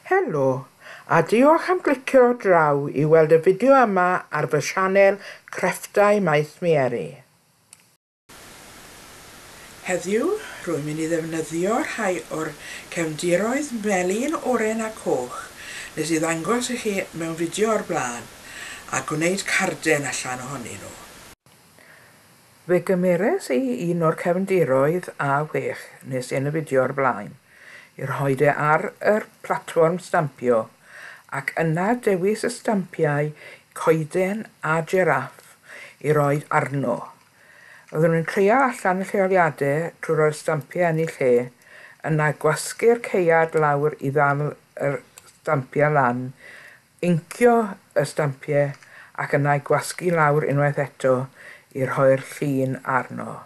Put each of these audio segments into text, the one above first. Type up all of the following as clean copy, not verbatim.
Helo, a diolch am glicio draw i weld y fideo yma ar fy sianel Crefftau Maes Meueri. Heddiw, rwy'n mynd i ddefnyddio rhai o'r cefndiroedd melyn, oren a coch nes i ddangos i chi mewn fideo o'r blaen a gwneud carden allan ohonyn nhw. Fe gymeres i un o'r cefndiroedd A6 nes i yn y fideo o'r blaen i rhoid e ar yr platfform Stampio ac yna dewis y stampiau coeden a giraff i roed arno. Oedden nhw'n creio allan y lleoliadau trwy roi'r stampiau yn eu lle, yna gwasgu'r ceuad lawr i ddal y stampiau lan, incio y stampiau ac yna gwasgu lawr unwaith eto i rhoi'r llun arno.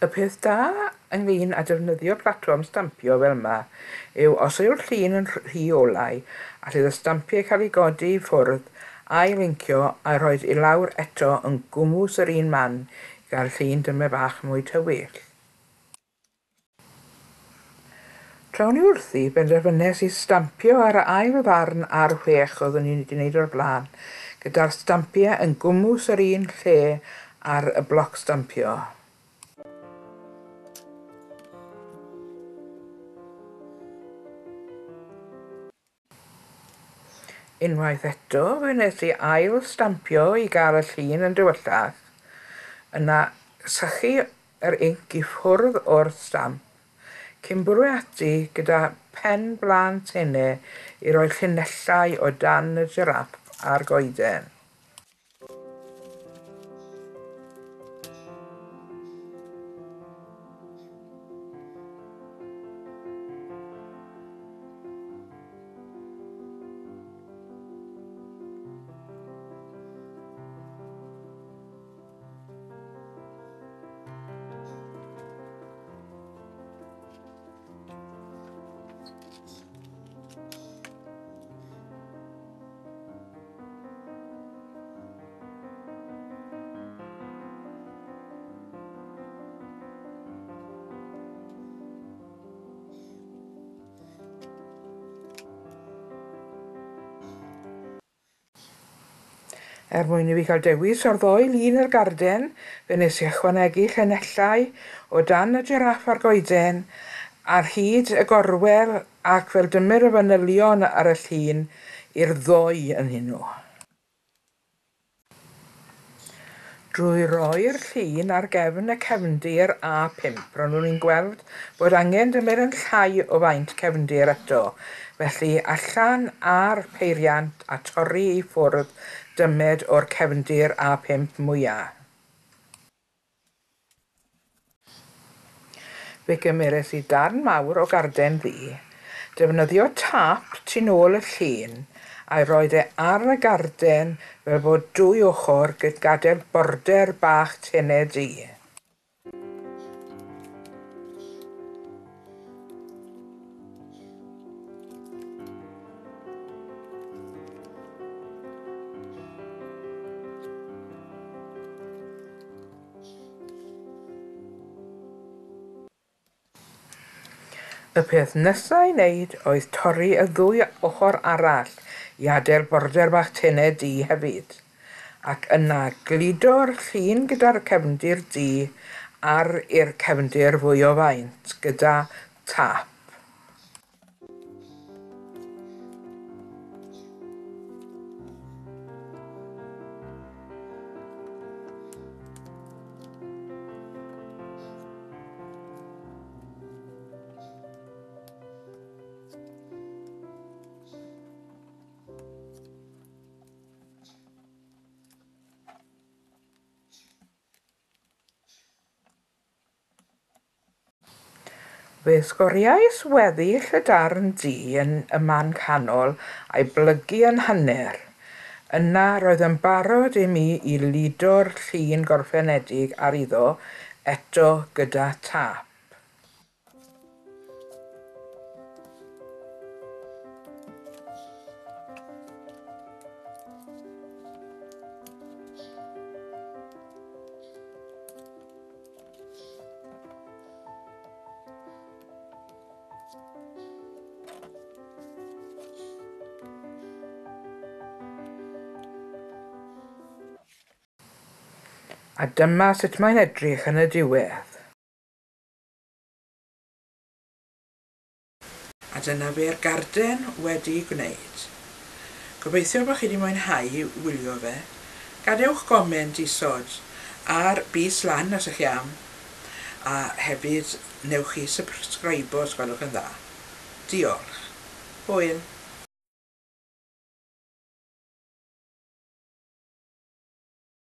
Y peth da ynglyn â defnyddio platfform Stampio fel yma yw os yw'r llun yn rhy olau a bydd y stampiau cael ei godi i ffwrdd a'i lincio a rhoid i lawr eto yn gwmws yr un man i gael llun dyma bach mwy tywyll. Trawn ni wrthi benderfynnes i stampio ar y ail ddarn ar 6 oeddwn ni wedi gwneud o'r blaen gyda'r stampiau yn gwmws yr un lle ar y bloc stampio. Unwaith eto, fe wnes i ail stampio i gael y llun yn dywyllach. Yna sychu yr inc i ffwrdd o'r stamp, cyn bwrw ati gyda pen blan tenau i roi llinellau o dan y giraff a'r goeden. Mwyn i fi cael dewis o'r ddoi lun yr garden, fe wnes i ychwanegu llinellau o dan y giraff a'r goeden ar hyd y gorwel ac fel dymer y fanylion ar y llun i'r ddoi yn hynny. Drwy roi'r llun ar gefn y cefndir A5, ro'n nhw'n gweld bod angen dymer yn llai o faint cefndir eto, felly allan ar peiriant a torri i ffwrdd dymed o'r cefndir A5 mwyaf. Fe gymeres i darn mawr o garden ddu, defnyddio tap tu nôl y llun a'i roed e ar y garden fel bod dwy ochr gyda gadael border bach tenau du. Y peth nesaf i wneud oedd torri y ddwy ochr arall i adael border bach tenau du hefyd, ac yna gludo'r llun gyda'r cefndir du ar i'r cefndir fwy o faint gyda tap. Fe sgoriais weddill y darn du yn y man canol a'i blygu yn hanner. Yna roedd yn barod i mi i ludo'r llun gorffenedig ar iddo eto gyda tap. A dyma sut mae'n edrych yn y diwedd. A dyna fe'r garden wedi gwneud. Gobeithio bod chi wedi mwynhau wylio fe. Gadewch goment isod ar bys lan os ych chi am. A hefyd newch chi subscribe os gwelwch yn dda. Diolch. Hwyl.